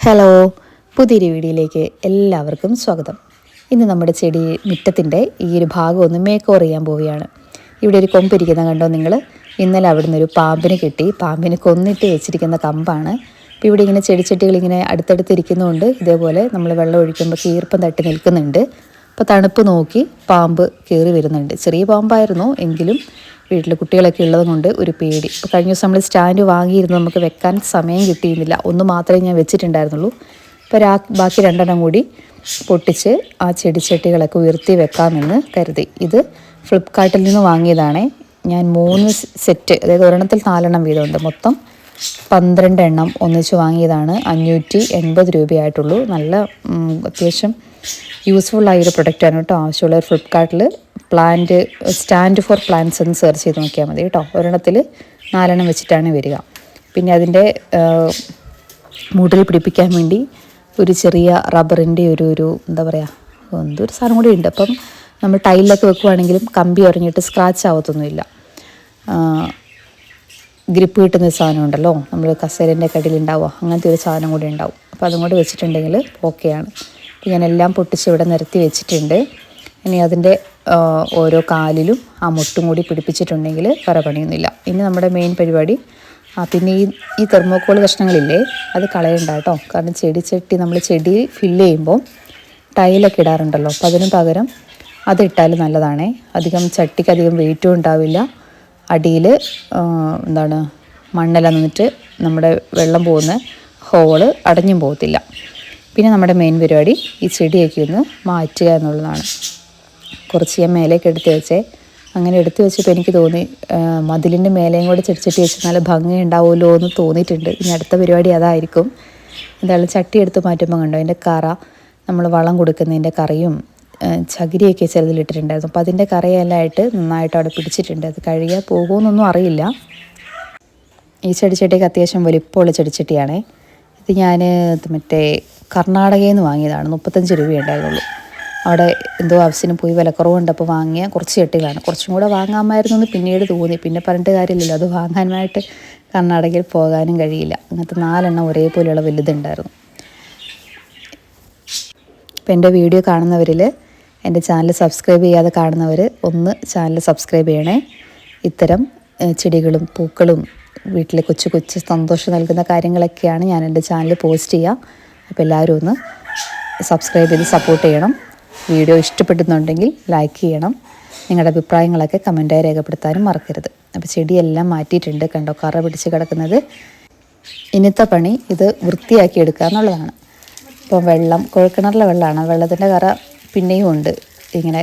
Hello, പുതിയൊരു വീഡിയോയിലേക്ക് എല്ലാവർക്കും സ്വാഗതം. ഇന്ന് നമ്മുടെ ചെടി മുറ്റത്തിൻ്റെ ഈ ഒരു ഭാഗം ഒന്ന് മേക്ക് ഓവർ ചെയ്യാൻ പോവുകയാണ്. ഇവിടെ ഒരു കൊമ്പിരിക്കുന്ന കണ്ടോ നിങ്ങൾ? ഇന്നലെ അവിടെ നിന്നൊരു പാമ്പിനെ കിട്ടി. പാമ്പിനെ കൊന്നിട്ട് വെച്ചിരിക്കുന്ന കമ്പാണ്. ഇപ്പോൾ ഇവിടെ ഇങ്ങനെ ചെടിച്ചട്ടികൾ ഇങ്ങനെ അടുത്തടുത്തിരിക്കുന്നതുകൊണ്ട് ഇതേപോലെ നമ്മൾ വെള്ളം ഒഴിക്കുമ്പോൾ ഈർപ്പം തട്ടി നിൽക്കുന്നുണ്ട്. അപ്പോൾ തണുപ്പ് നോക്കി പാമ്പ് കയറി വരുന്നുണ്ട്. ചെറിയ പാമ്പായിരുന്നു, എങ്കിലും വീട്ടിൽ കുട്ടികളൊക്കെ ഉള്ളത് കൊണ്ട് ഒരു പേടി. ഇപ്പോൾ കഴിഞ്ഞ ദിവസം നമ്മൾ സ്റ്റാൻഡ് വാങ്ങിയിരുന്നു, നമുക്ക് വെക്കാൻ സമയം കിട്ടിയിരുന്നില്ല. ഒന്ന് മാത്രമേ ഞാൻ വെച്ചിട്ടുണ്ടായിരുന്നുള്ളൂ. ഇപ്പോൾ ബാക്കി രണ്ടെണ്ണം കൂടി പൊട്ടിച്ച് ആ ചെടിച്ചട്ടികളൊക്കെ ഉയർത്തി വെക്കാമെന്ന് കരുതി. ഇത് ഫ്ലിപ്കാർട്ടിൽ നിന്ന് വാങ്ങിയതാണ്. ഞാൻ 3 സെറ്റ്, അതായത് ഒരെണ്ണത്തിൽ 4 എണ്ണം വീതമുണ്ട്. മൊത്തം 12 എണ്ണം ഒന്നിച്ച് വാങ്ങിയതാണ്. 580 രൂപയായിട്ടുള്ളൂ. നല്ല അത്യാവശ്യം യൂസ്ഫുള്ളായൊരു പ്രൊഡക്റ്റാണ് കേട്ടോ. ആവശ്യമുള്ളവർ ഫ്ലിപ്കാർട്ടിൽ സ്റ്റാൻഡ് ഫോർ പ്ലാന്റ്സ് എന്ന് സെർച്ച് ചെയ്ത് നോക്കിയാൽ മതി കേട്ടോ. ഒരെണ്ണത്തിൽ 4 എണ്ണം വെച്ചിട്ടാണ് വരിക. പിന്നെ അതിൻ്റെ മൂട്ടിൽ പിടിപ്പിക്കാൻ വേണ്ടി ഒരു ചെറിയ റബ്ബറിൻ്റെ ഒരു എന്താ പറയുക, എന്തൊരു സാധനം കൂടി ഉണ്ട്. അപ്പം നമ്മൾ ടൈലിലൊക്കെ വെക്കുവാണെങ്കിലും കമ്പി ഉറങ്ങിയിട്ട് സ്ക്രാച്ച് ആവത്തൊന്നുമില്ല. ഗ്രിപ്പ് കിട്ടുന്ന സാധനം ഉണ്ടല്ലോ, നമ്മൾ കസേരൻ്റെ കടിയിലുണ്ടാവുക, അങ്ങനത്തെ ഒരു സാധനം കൂടി ഉണ്ടാവും. അപ്പോൾ അതും കൂടി വെച്ചിട്ടുണ്ടെങ്കിൽ ഓക്കെയാണ്. ഞാൻ എല്ലാം പൊട്ടിച്ച് ഇവിടെ നിരത്തി വെച്ചിട്ടുണ്ട്. ഇനി അതിൻ്റെ ഓരോ കാലിലും ആ മുട്ടും കൂടി പിടിപ്പിച്ചിട്ടുണ്ടെങ്കിൽ വേറെ പണിയൊന്നുമില്ല. ഇനി നമ്മുടെ മെയിൻ പരിപാടി പിന്നെ ഈ തെർമോക്കോൾ കഷ്ണങ്ങളില്ലേ, അത് കളയണ്ട കേട്ടോ. കാരണം ചെടി നമ്മൾ ചെടി ഫില്ല് ചെയ്യുമ്പോൾ ടൈലൊക്കെ ഇടാറുണ്ടല്ലോ, അപ്പോൾ അതിന് പകരം അതിട്ടാൽ നല്ലതാണേ. ചട്ടിക്ക് അധികം വെയിറ്റും ഉണ്ടാവില്ല. അടിയിൽ മണ്ണെല്ലാം നിന്നിട്ട് നമ്മുടെ വെള്ളം പോകുന്ന ഹോള് അടഞ്ഞും പോകത്തില്ല. പിന്നെ നമ്മുടെ മെയിൻ പരിപാടി ഈ ചെടിയൊക്കെ ഒന്ന് മാറ്റുക എന്നുള്ളതാണ്. കുറച്ച് ഞാൻ മേലേക്ക് എടുത്ത് വെച്ചേ. അങ്ങനെ എടുത്ത് വെച്ചപ്പോൾ എനിക്ക് തോന്നി മതിലിൻ്റെ മേലെയും കൂടെ ചെടിച്ചട്ടി വെച്ച് നല്ല ഭംഗി ഉണ്ടാവുമല്ലോ എന്ന് തോന്നിയിട്ടുണ്ട്. ഇനി അടുത്ത പരിപാടി അതായിരിക്കും. എന്തായാലും ചട്ടി എടുത്ത് മാറ്റുമ്പോൾ കണ്ടോ, അതിൻ്റെ കറ, നമ്മൾ വളം കൊടുക്കുന്നതിൻ്റെ കറയും ചകിരിയൊക്കെ ചെറുതിലിട്ടിട്ടുണ്ടായിരുന്നു. അപ്പോൾ അതിൻ്റെ കറയെല്ലാം ആയിട്ട് നന്നായിട്ട് അവിടെ പിടിച്ചിട്ടുണ്ട്. അത് കഴുകിയാൽ പോകുമെന്നൊന്നും അറിയില്ല. ഈ ചെടിച്ചട്ടിയൊക്കെ അത്യാവശ്യം വലിപ്പമുള്ള ചെടിച്ചട്ടിയാണേ. ഇത് ഞാൻ മറ്റേ കർണാടകയിൽ നിന്ന് വാങ്ങിയതാണ്. 35 രൂപയുണ്ടായിരുന്നുള്ളൂ. അവിടെ എന്തോ ആവശ്യത്തിന് പോയി വിലക്കുറവുണ്ടപ്പോൾ വാങ്ങിയ കുറച്ച് ചട്ടികളാണ്. കുറച്ചും കൂടെ വാങ്ങാമായിരുന്നു എന്ന് പിന്നീട് തോന്നി. പിന്നെ പറഞ്ഞിട്ട് കാര്യമില്ലല്ലോ, അത് വാങ്ങാനായിട്ട് കർണാടകയിൽ പോകാനും കഴിയില്ല. അങ്ങനത്തെ 4 എണ്ണം ഒരേപോലെയുള്ള വലുതുണ്ടായിരുന്നു. അപ്പോൾ എൻ്റെ വീഡിയോ കാണുന്നവരിൽ എൻ്റെ ചാനൽ സബ്സ്ക്രൈബ് ചെയ്യാതെ കാണുന്നവർ ഒന്ന് ചാനൽ സബ്സ്ക്രൈബ് ചെയ്യണേ. ഇത്തരം ചെടികളും പൂക്കളും വീട്ടിലെ കൊച്ചു കൊച്ചു സന്തോഷം നൽകുന്ന കാര്യങ്ങളൊക്കെയാണ് ഞാൻ എൻ്റെ ചാനലിൽ പോസ്റ്റ് ചെയ്യുക. അപ്പോൾ എല്ലാവരും ഒന്ന് സബ്സ്ക്രൈബ് ചെയ്ത് സപ്പോർട്ട് ചെയ്യണം. വീഡിയോ ഇഷ്ടപ്പെടുന്നുണ്ടെങ്കിൽ ലൈക്ക് ചെയ്യണം. നിങ്ങളുടെ അഭിപ്രായങ്ങളൊക്കെ കമൻറ്റായി രേഖപ്പെടുത്താനും മറക്കരുത്. അപ്പോൾ ചെടിയെല്ലാം മാറ്റിയിട്ടുണ്ട്. കണ്ടോ, കറ പിടിച്ച് കിടക്കുന്നത്. ഇന്നത്തെ പണി ഇത് വൃത്തിയാക്കി എടുക്കുക എന്നുള്ളതാണ്. ഇപ്പോൾ കുഴൽക്കിണറിലെ വെള്ളമാണ്. വെള്ളത്തിൻ്റെ കറ പിന്നെയും ഉണ്ട് ഇങ്ങനെ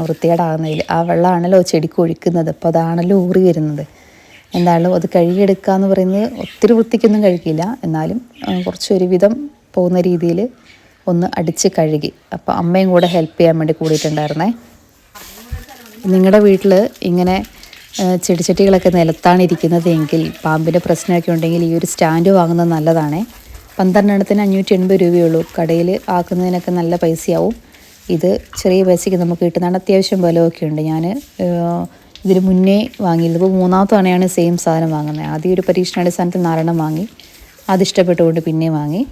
വൃത്തികേടാകുന്നതിൽ. ആ വെള്ളമാണല്ലോ ചെടിക്ക് ഒഴിക്കുന്നത്. അപ്പോൾ അതാണല്ലോ ഊറി വരുന്നത്. എന്തായാലും അത് കഴുകിയെടുക്കുക എന്ന് പറയുന്നത് ഒത്തിരി വൃത്തിക്കൊന്നും കഴുകിയില്ല, എന്നാലും കുറച്ചൊരുവിധം പോകുന്ന രീതിയിൽ ഒന്ന് അടിച്ച് കഴുകി. അപ്പോൾ അമ്മയും കൂടെ ഹെൽപ്പ് ചെയ്യാൻ വേണ്ടി കൂടിയിട്ടുണ്ടായിരുന്നേ. നിങ്ങളുടെ വീട്ടിൽ ഇങ്ങനെ ചെടിച്ചട്ടികളൊക്കെ നിലത്താണ് ഇരിക്കുന്നത് എങ്കിൽ, പാമ്പിൻ്റെ പ്രശ്നമൊക്കെ ഉണ്ടെങ്കിൽ ഈ ഒരു സ്റ്റാൻഡ് വാങ്ങുന്നത് നല്ലതാണേ. 12 എണ്ണത്തിന് 580 രൂപയുള്ളൂ. കടയിൽ ആക്കുന്നതിനൊക്കെ നല്ല പൈസയാവും. ഇത് ചെറിയ പൈസയ്ക്ക് നമുക്ക് കിട്ടുന്നതാണ്. അത്യാവശ്യം ബലമൊക്കെ ഉണ്ട്. ഞാൻ ഇതിന് മുന്നേ വാങ്ങിയത്, ഇപ്പോൾ 3ാമത്തെ തവണയാണ് സെയിം സാധനം വാങ്ങുന്നത്. ആദ്യം ഒരു പരീക്ഷണാടിസ്ഥാനത്തിൽ 4 എണ്ണം വാങ്ങി, അതിഷ്ടപ്പെട്ടുകൊണ്ട് പിന്നെ വാങ്ങി.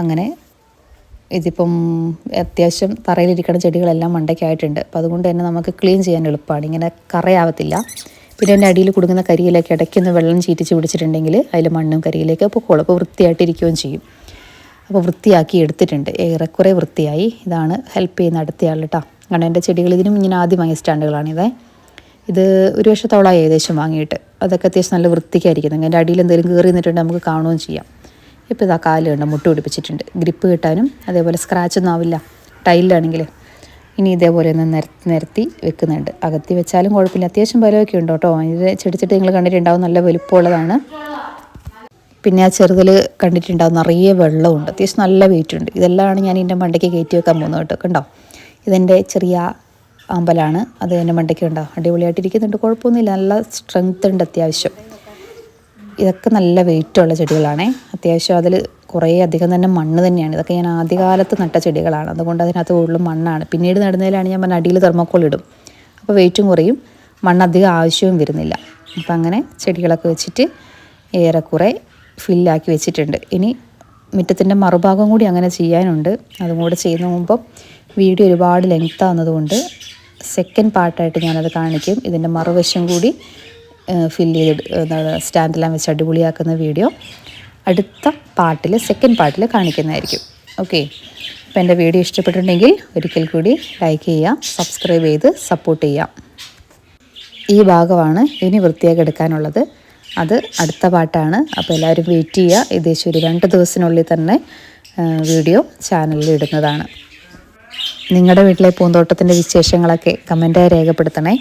അങ്ങനെ ഇതിപ്പം അത്യാവശ്യം തറയിലിരിക്കുന്ന ചെടികളെല്ലാം മണ്ടയ്ക്കായിട്ടുണ്ട്. അപ്പോൾ അതുകൊണ്ട് തന്നെ നമുക്ക് ക്ലീൻ ചെയ്യാൻ എളുപ്പമാണ്. ഇങ്ങനെ കറയാവത്തില്ല. പിന്നെ അതിൻ്റെ അടിയിൽ കൊടുക്കുന്ന കരിയിലേക്ക് ഇടയ്ക്കൊന്ന് വെള്ളം ചീറ്റിച്ച് പിടിച്ചിട്ടുണ്ടെങ്കിൽ അതിൽ മണ്ണും കരിയിലേക്ക് പൊക്കോളും. അപ്പോൾ വൃത്തിയായിട്ടിരിക്കുകയും ചെയ്യും. അപ്പോൾ വൃത്തിയാക്കി എടുത്തിട്ടുണ്ട്. ഏറെക്കുറെ വൃത്തിയായി. ഇതാണ് ഹെൽപ്പ് ചെയ്യുന്ന അടുത്തയാൾ കേട്ടോ. കാരണം എൻ്റെ ചെടികൾ ഇതിനും ഇങ്ങനെ ആദ്യം വാങ്ങിയ സ്റ്റാൻഡുകളാണിത്. ഇത് 1 വർഷത്തോളമായി ഏകദേശം വാങ്ങിയിട്ട്. അതൊക്കെ അത്യാവശ്യം നല്ല വൃത്തിക്കായിരിക്കുന്നത്. അതിൻ്റെ അടിയിൽ എന്തെങ്കിലും കയറി നിന്നിട്ടുണ്ടെങ്കിൽ നമുക്ക് കാണുകയും ചെയ്യാം. ഇപ്പോൾ ഇതാ കാലുണ്ട്, മുട്ട് പിടിപ്പിച്ചിട്ടുണ്ട്. ഗ്രിപ്പ് കിട്ടാനും അതേപോലെ സ്ക്രാച്ചൊന്നും ആവില്ല ടൈലിലാണെങ്കിൽ. ഇനി ഇതേപോലെ ഒന്ന് നിരത്തി വെക്കുന്നുണ്ട്. അകത്തി വെച്ചാലും കുഴപ്പമില്ല. അത്യാവശ്യം ബലമൊക്കെ ഉണ്ട് കേട്ടോ. ഇത് ചെടിച്ചട്ടി നിങ്ങൾ കണ്ടിട്ടുണ്ടാവും, നല്ല വലുപ്പമുള്ളതാണ്. പിന്നെ ആ ചെറുതിൽ കണ്ടിട്ടുണ്ടാവും നിറയെ വെള്ളമുണ്ട്. അത്യാവശ്യം നല്ല വെയിറ്റ് ഉണ്ട്. ഇതെല്ലാമാണ് ഞാൻ ഇതിൻ്റെ മണ്ടയ്ക്ക് കയറ്റി വെക്കാൻ പോകുന്നത് കേട്ടോ. കണ്ടോ, ഇതെൻ്റെ ചെറിയ അമ്പലാണ്. അത് എൻ്റെ മണ്ടയ്ക്ക് ഉണ്ടോ, അടിപൊളിയായിട്ടിരിക്കുന്നുണ്ട്. കുഴപ്പമൊന്നുമില്ല, നല്ല സ്ട്രെങ്ത് ഉണ്ട് അത്യാവശ്യം. ഇതൊക്കെ നല്ല വെയിറ്റുള്ള ചെടികളാണേ. അത്യാവശ്യം അതിൽ കുറേ അധികം തന്നെ മണ്ണ് തന്നെയാണ്. ഇതൊക്കെ ഞാൻ ആദ്യകാലത്ത് നട്ട ചെടികളാണ്. അതുകൊണ്ട് അതിനകത്ത് കൂടുതലും മണ്ണാണ്. പിന്നീട് നടുന്നതിലാണ് ഞാൻ അടിയിൽ തെർമോക്കോൾ ഇടും. അപ്പോൾ വെയിറ്റും കുറയും, മണ്ണധികം ആവശ്യവും വരുന്നില്ല. അപ്പോൾ അങ്ങനെ ചെടികളൊക്കെ വെച്ചിട്ട് ഏറെക്കുറെ ഫില്ലാക്കി വെച്ചിട്ടുണ്ട്. ഇനി മുറ്റത്തിൻ്റെ മറുഭാഗം കൂടി അങ്ങനെ ചെയ്യാനുണ്ട്. അതും കൂടെ ചെയ്യുന്ന മുമ്പ് വീഡിയോ ഒരുപാട് ലെങ്ത് ആവുന്നതുകൊണ്ട് സെക്കൻഡ് പാർട്ടായിട്ട് ഞാനത് കാണിക്കും. ഇതിൻ്റെ മറുവശം കൂടി ഫില്ല് ചെയ്ത് സ്റ്റാൻഡെല്ലാം വെച്ച് അടിപൊളിയാക്കുന്ന വീഡിയോ അടുത്ത പാർട്ടിൽ സെക്കൻഡ് പാർട്ടിൽ കാണിക്കുന്നതായിരിക്കും. ഓക്കെ, അപ്പോൾ എൻ്റെ വീഡിയോ ഇഷ്ടപ്പെട്ടിട്ടുണ്ടെങ്കിൽ ഒരിക്കൽ കൂടി ലൈക്ക് ചെയ്യുക, സബ്സ്ക്രൈബ് ചെയ്ത് സപ്പോർട്ട് ചെയ്യുക. ഈ ഭാഗമാണ് ഇനി വൃത്തിയാക്കി എടുക്കാനുള്ളത്. അത് അടുത്ത പാട്ടാണ്. അപ്പോൾ എല്ലാവരും വെയിറ്റ് ചെയ്യുക. ഏകദേശം ഒരു 2 ദിവസത്തിനുള്ളിൽ തന്നെ വീഡിയോ ചാനലിൽ ഇടുന്നതാണ്. നിങ്ങളുടെ വീട്ടിലെ പൂന്തോട്ടത്തിൻ്റെ വിശേഷങ്ങളൊക്കെ കമൻറ്റായി രേഖപ്പെടുത്തണേ.